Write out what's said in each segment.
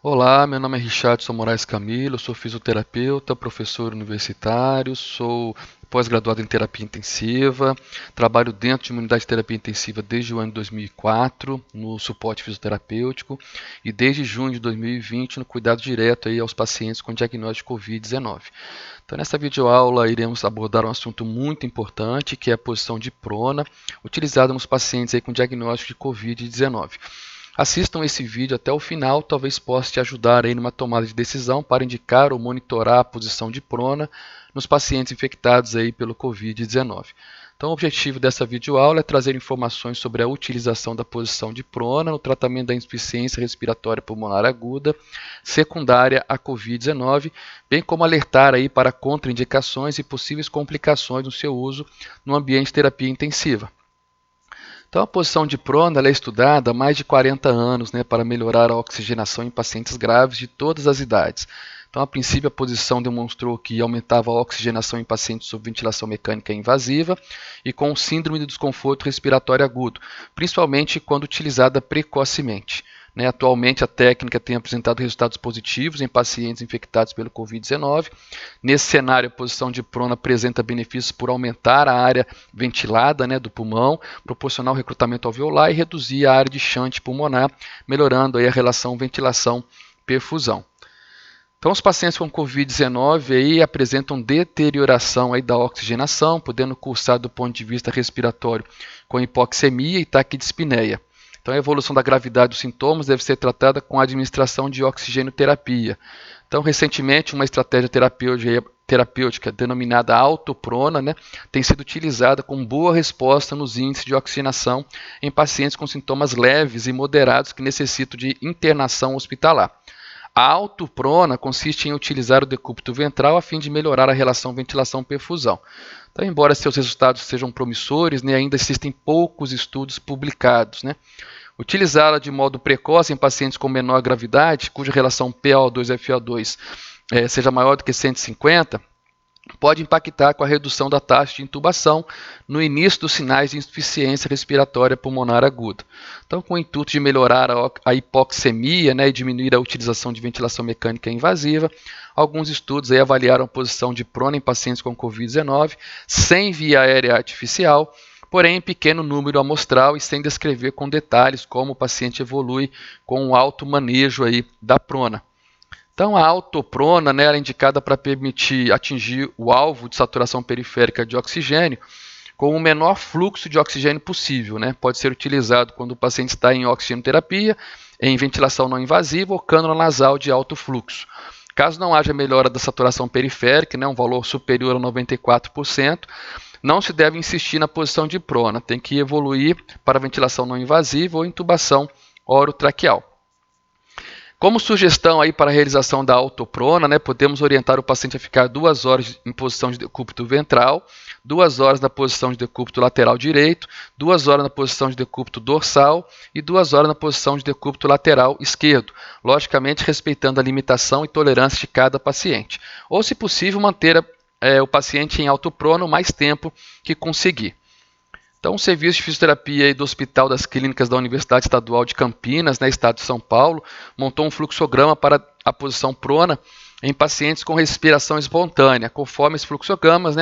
Olá, meu nome é Richardson Moraes Camilo, eu sou fisioterapeuta, professor universitário, sou pós-graduado em terapia intensiva, trabalho dentro de uma unidade de terapia intensiva desde o ano de 2004 no suporte fisioterapêutico e desde junho de 2020 no cuidado direto aí aos pacientes com diagnóstico de Covid-19. Então, nessa videoaula iremos abordar um assunto muito importante, que é a posição de prona, utilizada nos pacientes aí com diagnóstico de Covid-19. Assistam esse vídeo até o final, talvez possa te ajudar aí numa tomada de decisão para indicar ou monitorar a posição de prona nos pacientes infectados aí pelo Covid-19. Então, o objetivo dessa videoaula é trazer informações sobre a utilização da posição de prona no tratamento da insuficiência respiratória pulmonar aguda secundária à Covid-19, bem como alertar aí para contraindicações e possíveis complicações no seu uso no ambiente de terapia intensiva. Então, a posição de prona é estudada há mais de 40 anos, para melhorar a oxigenação em pacientes graves de todas as idades. Então, a princípio, a posição demonstrou que aumentava a oxigenação em pacientes sob ventilação mecânica invasiva e com síndrome de desconforto respiratório agudo, principalmente quando utilizada precocemente. Atualmente, a técnica tem apresentado resultados positivos em pacientes infectados pelo Covid-19. Nesse cenário, a posição de prona apresenta benefícios por aumentar a área ventilada do pulmão, proporcionar o recrutamento alveolar e reduzir a área de shunt pulmonar, melhorando aí a relação ventilação-perfusão. Então, os pacientes com Covid-19 aí apresentam deterioração aí da oxigenação, podendo cursar do ponto de vista respiratório com hipoxemia e taquidispneia. Então, a evolução da gravidade dos sintomas deve ser tratada com a administração de oxigenoterapia. Então, recentemente, uma estratégia terapêutica denominada autoprona, tem sido utilizada com boa resposta nos índices de oxigenação em pacientes com sintomas leves e moderados que necessitam de internação hospitalar. A autoprona consiste em utilizar o decúbito ventral a fim de melhorar a relação ventilação-perfusão. Então, embora seus resultados sejam promissores, ainda existem poucos estudos publicados. Utilizá-la de modo precoce em pacientes com menor gravidade, cuja relação PaO2-FaO2 seja maior do que 150, pode impactar com a redução da taxa de intubação no início dos sinais de insuficiência respiratória pulmonar aguda. Então, com o intuito de melhorar a hipoxemia e diminuir a utilização de ventilação mecânica invasiva, alguns estudos avaliaram a posição de prona em pacientes com Covid-19 sem via aérea artificial, porém em pequeno número amostral e sem descrever com detalhes como o paciente evolui com o alto manejo da prona. Então, a autoprona é indicada para permitir atingir o alvo de saturação periférica de oxigênio com o menor fluxo de oxigênio possível. Pode ser utilizado quando o paciente está em oxigenoterapia, em ventilação não invasiva ou cânula nasal de alto fluxo. Caso não haja melhora da saturação periférica, um valor superior a 94%, não se deve insistir na posição de prona, tem que evoluir para ventilação não invasiva ou intubação orotraqueal. Como sugestão para a realização da autoprona, podemos orientar o paciente a ficar 2 horas em posição de decúbito ventral, 2 horas na posição de decúbito lateral direito, 2 horas na posição de decúbito dorsal e 2 horas na posição de decúbito lateral esquerdo, logicamente respeitando a limitação e tolerância de cada paciente. Ou, se possível, manter o paciente em autoprona o mais tempo que conseguir. Então, o Serviço de Fisioterapia do Hospital das Clínicas da Universidade Estadual de Campinas, Estado de São Paulo, montou um fluxograma para a posição prona em pacientes com respiração espontânea. Conforme esses fluxogramas,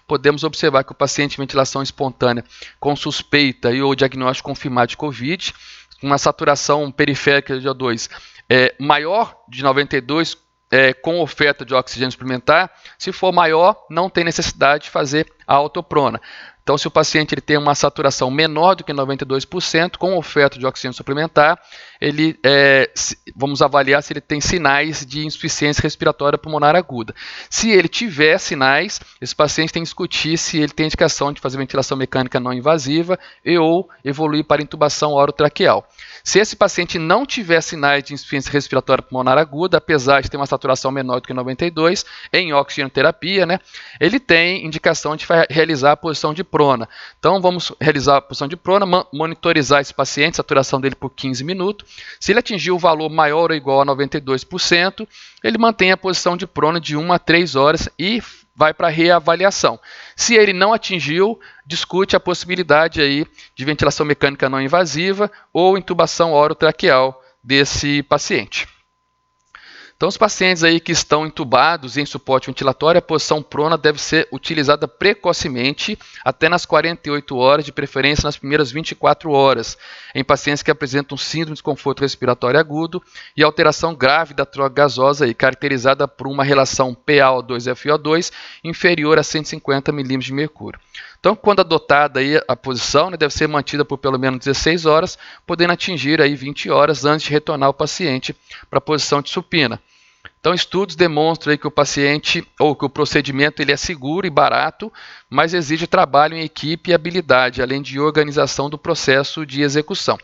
podemos observar que o paciente em ventilação espontânea com suspeita ou diagnóstico confirmado de COVID, com uma saturação periférica de O2 maior de 92, com oferta de oxigênio suplementar. Se for maior, não tem necessidade de fazer a autoprona. Então, se o paciente tem uma saturação menor do que 92%, com oferta de oxigênio suplementar, vamos avaliar se ele tem sinais de insuficiência respiratória pulmonar aguda. Se ele tiver sinais, esse paciente tem que discutir se ele tem indicação de fazer ventilação mecânica não invasiva ou evoluir para intubação orotraqueal. Se esse paciente não tiver sinais de insuficiência respiratória pulmonar aguda, apesar de ter uma saturação menor do que 92%, em oxigenoterapia, ele tem indicação de realizar a posição de prona. Então, vamos realizar a posição de prona, monitorizar esse paciente, a saturação dele por 15 minutos. Se ele atingir o valor maior ou igual a 92%, ele mantém a posição de prona de 1 a 3 horas e vai para a reavaliação. Se ele não atingiu, discute a possibilidade de ventilação mecânica não invasiva ou intubação orotraqueal desse paciente. Então, os pacientes aí que estão entubados em suporte ventilatório, a posição prona deve ser utilizada precocemente, até nas 48 horas, de preferência nas primeiras 24 horas, em pacientes que apresentam síndrome de desconforto respiratório agudo e alteração grave da troca gasosa, aí, caracterizada por uma relação PaO2-FiO2 inferior a 150 mm de mercúrio. Então, quando adotada aí a posição, deve ser mantida por pelo menos 16 horas, podendo atingir aí 20 horas antes de retornar o paciente para a posição de supina. Então, estudos demonstram aí que o paciente ou que o procedimento ele é seguro e barato, mas exige trabalho em equipe e habilidade, além de organização do processo de execução.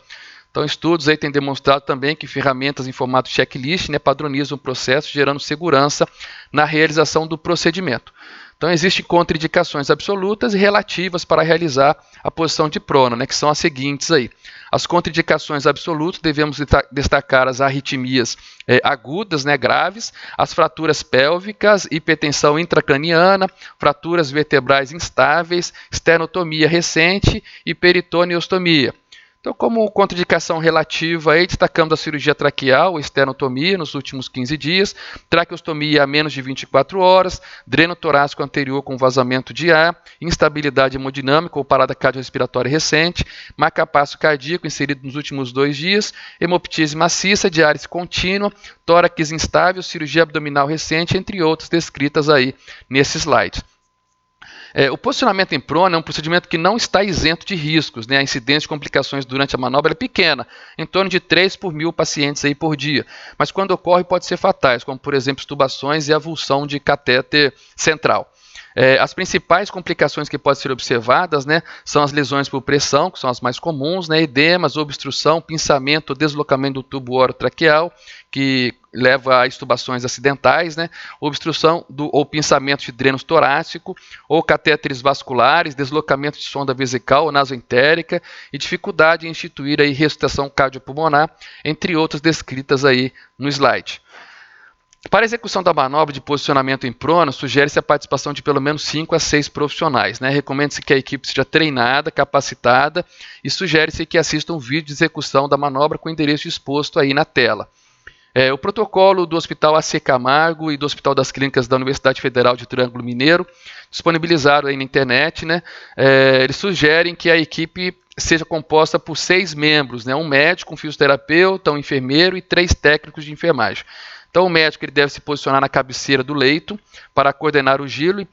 Então, estudos aí têm demonstrado também que ferramentas em formato checklist padronizam o processo, gerando segurança na realização do procedimento. Então, existem contraindicações absolutas e relativas para realizar a posição de prona, que são as seguintes aí. As contraindicações absolutas, devemos destacar as arritmias agudas, graves, as fraturas pélvicas, hipertensão intracraniana, fraturas vertebrais instáveis, esternotomia recente e peritoneostomia. Então, como contraindicação relativa, aí, destacamos a cirurgia traqueal, esternotomia, nos últimos 15 dias, traqueostomia a menos de 24 horas, dreno torácico anterior com vazamento de ar, instabilidade hemodinâmica ou parada cardiorrespiratória recente, marcapasso cardíaco inserido nos últimos 2 dias, hemoptise maciça, diálise contínua, tórax instável, cirurgia abdominal recente, entre outras descritas aí nesse slide. O posicionamento em prona é um procedimento que não está isento de riscos, A incidência de complicações durante a manobra é pequena, em torno de 3 por 1000 pacientes aí por dia, mas quando ocorre pode ser fatais, como por exemplo extubações e avulsão de catéter central. As principais complicações que podem ser observadas são as lesões por pressão, que são as mais comuns, edemas, obstrução, pinçamento, deslocamento do tubo orotraqueal, que leva a extubações acidentais, obstrução ou pinçamento de dreno torácico, ou catéteres vasculares, deslocamento de sonda vesical ou nasoentérica e dificuldade em instituir aí ressuscitação cardiopulmonar, entre outras descritas aí no slide. Para a execução da manobra de posicionamento em prona, sugere-se a participação de pelo menos 5 a 6 profissionais. Recomenda-se que a equipe seja treinada, capacitada e sugere-se que assista um vídeo de execução da manobra com o endereço exposto aí na tela. O protocolo do Hospital AC Camargo e do Hospital das Clínicas da Universidade Federal de Triângulo Mineiro, disponibilizado aí na internet, eles sugerem que a equipe seja composta por 6 membros, um médico, um fisioterapeuta, um enfermeiro e 3 técnicos de enfermagem. Então, o médico ele deve se posicionar na cabeceira do leito para coordenar o giro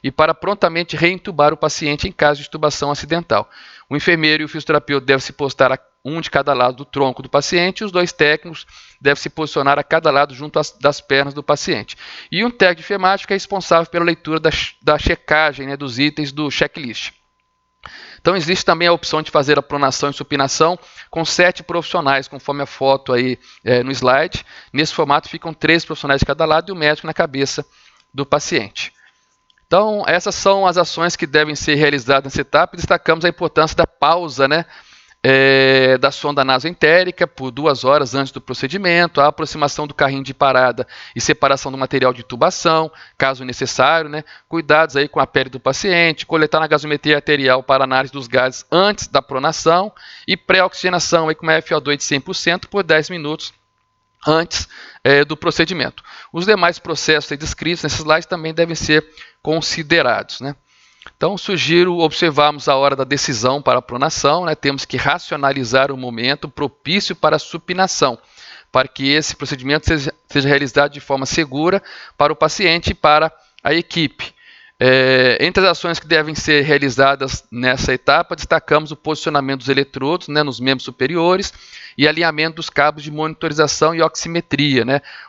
e para prontamente reintubar o paciente em caso de intubação acidental. O enfermeiro e o fisioterapeuta devem se postar um de cada lado do tronco do paciente e os 2 técnicos devem se posicionar a cada lado junto das pernas do paciente. E um técnico de enfermagem é responsável pela leitura da checagem dos itens do checklist. Então, existe também a opção de fazer a pronação e supinação com 7 profissionais, conforme a foto aí no slide. Nesse formato ficam 3 profissionais de cada lado e o médico na cabeça do paciente. Então, essas são as ações que devem ser realizadas nessa etapa. Destacamos a importância da pausa, da sonda nasoentérica por 2 horas antes do procedimento, a aproximação do carrinho de parada e separação do material de intubação, caso necessário, cuidados aí com a pele do paciente, coletar na gasometria arterial para análise dos gases antes da pronação e pré-oxigenação aí com uma FiO2 de 100% por 10 minutos antes do procedimento. Os demais processos aí descritos nesse slide também devem ser considerados, Então, sugiro observarmos a hora da decisão para a pronação. Temos que racionalizar o momento propício para a supinação, para que esse procedimento seja realizado de forma segura para o paciente e para a equipe. Entre as ações que devem ser realizadas nessa etapa, destacamos o posicionamento dos eletrodos nos membros superiores e alinhamento dos cabos de monitorização e oximetria.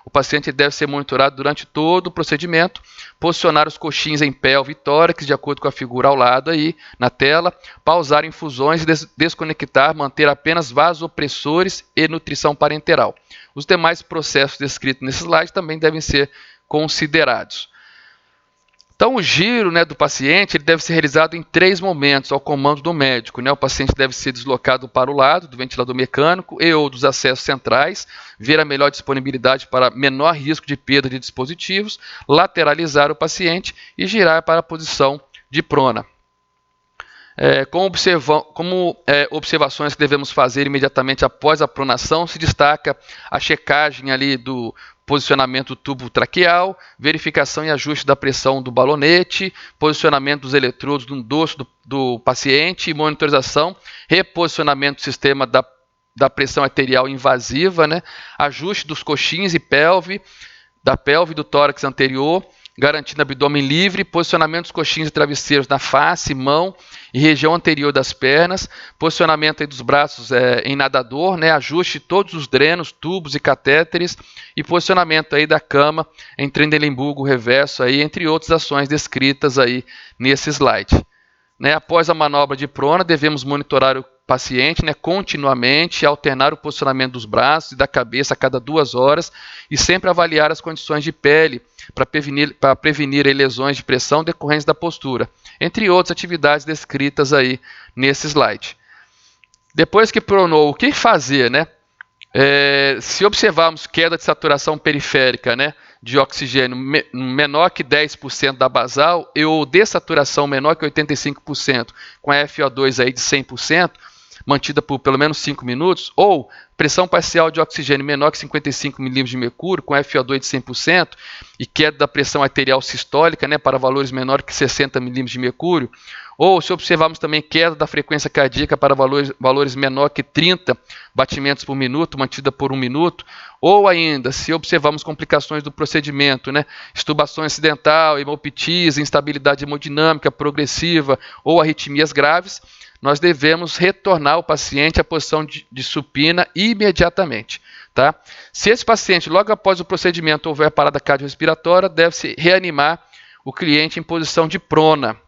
O paciente deve ser monitorado durante todo o procedimento, posicionar os coxins em pelve e tórax, de acordo com a figura ao lado aí na tela, pausar infusões e desconectar, manter apenas vasopressores e nutrição parenteral. Os demais processos descritos nesse slide também devem ser considerados. Então, o giro do paciente ele deve ser realizado em 3 momentos, ao comando do médico. O paciente deve ser deslocado para o lado do ventilador mecânico e ou dos acessos centrais, ver a melhor disponibilidade para menor risco de perda de dispositivos, lateralizar o paciente e girar para a posição de prona. Como observações que devemos fazer imediatamente após a pronação, se destaca a checagem ali do posicionamento do tubo traqueal, verificação e ajuste da pressão do balonete, posicionamento dos eletrodos no dorso do paciente, monitorização, reposicionamento do sistema da pressão arterial invasiva, né? Ajuste dos coxins e da pelve e do tórax anterior, garantindo abdômen livre, posicionamento dos coxins e travesseiros na face, mão e região anterior das pernas, posicionamento aí dos braços em nadador, né? Ajuste de todos os drenos, tubos e catéteres e posicionamento aí da cama em Trendelenburgo reverso, aí, entre outras ações descritas aí nesse slide. Né? Após a manobra de prona, devemos monitorar o paciente, né, continuamente, alternar o posicionamento dos braços e da cabeça a cada 2 horas e sempre avaliar as condições de pele para prevenir lesões de pressão decorrentes da postura, entre outras atividades descritas aí nesse slide. Depois que pronou, o que fazer, né? Se observarmos queda de saturação periférica, né, de oxigênio menor que 10% da basal ou dessaturação menor que 85%, com a FO2 aí de 100%, mantida por pelo menos 5 minutos, ou pressão parcial de oxigênio menor que 55 milímetros de mercúrio, com FO2 de 100%, e queda da pressão arterial sistólica, né, para valores menores que 60 milímetros de mercúrio, ou se observarmos também queda da frequência cardíaca para valores menor que 30 batimentos por minuto, mantida por 1 minuto, ou ainda, se observarmos complicações do procedimento, né, extubação acidental, hemoptias, instabilidade hemodinâmica progressiva ou arritmias graves, nós devemos retornar o paciente à posição de supina imediatamente. Tá? Se esse paciente, logo após o procedimento, houver parada cardiorrespiratória, deve-se reanimar o cliente em posição de prona.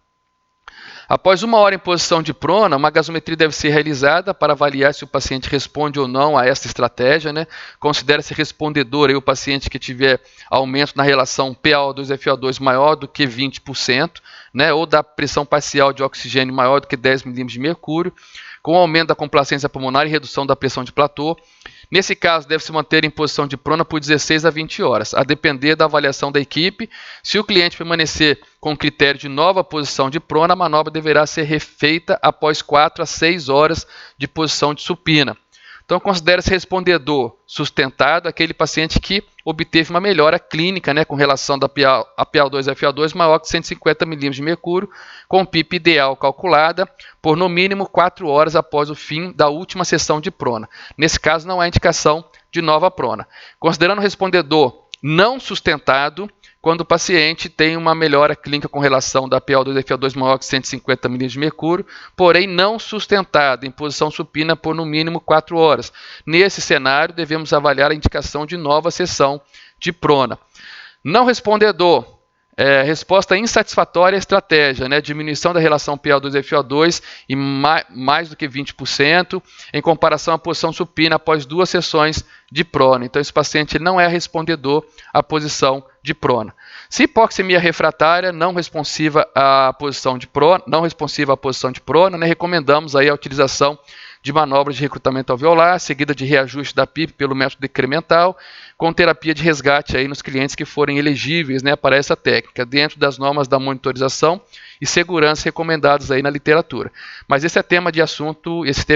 Após 1 hora em posição de prona, uma gasometria deve ser realizada para avaliar se o paciente responde ou não a essa estratégia. Né? Considera-se respondedor aí o paciente que tiver aumento na relação PaO2-FO2 maior do que 20%, né? Ou da pressão parcial de oxigênio maior do que 10 milímetros de mercúrio, com aumento da complacência pulmonar e redução da pressão de platô. Nesse caso, deve se manter em posição de prona por 16 a 20 horas, a depender da avaliação da equipe. Se o cliente permanecer com critério de nova posição de prona, a manobra deverá ser refeita após 4 a 6 horas de posição de supina. Então, considera-se respondedor sustentado aquele paciente que obteve uma melhora clínica, né, com relação da PaO2-FO2 maior que 150 milímetros de mercúrio, com PIP ideal calculada por no mínimo 4 horas após o fim da última sessão de prona. Nesse caso, não há indicação de nova prona. Considerando o respondedor não sustentado, quando o paciente tem uma melhora clínica com relação da PaO2-FO2 maior que 150 milímetros de mercúrio, porém não sustentado em posição supina por no mínimo 4 horas. Nesse cenário, devemos avaliar a indicação de nova sessão de prona. Não respondedor, resposta insatisfatória à estratégia, né? Diminuição da relação PaO2-FO2 em mais do que 20% em comparação à posição supina após 2 sessões de prona. Então, esse paciente não é respondedor à posição de prona. Se hipoxemia refratária não responsiva à posição de prona, né? Recomendamos aí a utilização de manobras de recrutamento alveolar, seguida de reajuste da PIP pelo método decremental, com terapia de resgate aí nos clientes que forem elegíveis, né, para essa técnica, dentro das normas da monitorização e segurança recomendadas aí na literatura. Mas esse tema é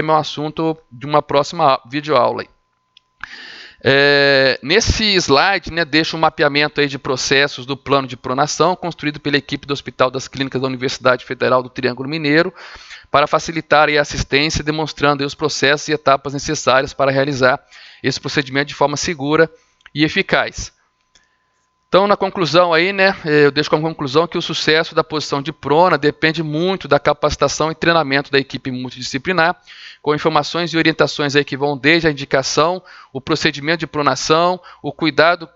um assunto de uma próxima videoaula. Nesse slide, né, deixo um mapeamento aí de processos do plano de pronação construído pela equipe do Hospital das Clínicas da Universidade Federal do Triângulo Mineiro para facilitar a assistência, demonstrando aí os processos e etapas necessárias para realizar esse procedimento de forma segura e eficaz. Então, na conclusão aí, né, eu deixo como conclusão que o sucesso da posição de prona depende muito da capacitação e treinamento da equipe multidisciplinar, com informações e orientações aí que vão desde a indicação, o procedimento de pronação, o cuidado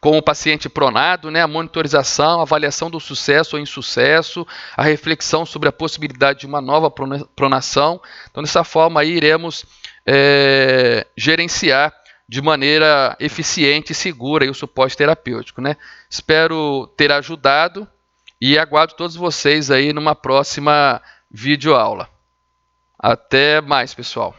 com o paciente pronado, né, a monitorização, a avaliação do sucesso ou insucesso, a reflexão sobre a possibilidade de uma nova pronação. Então, dessa forma aí, iremos gerenciar de maneira eficiente e segura aí o suporte terapêutico, né? Espero ter ajudado e aguardo todos vocês aí numa próxima videoaula. Até mais, pessoal.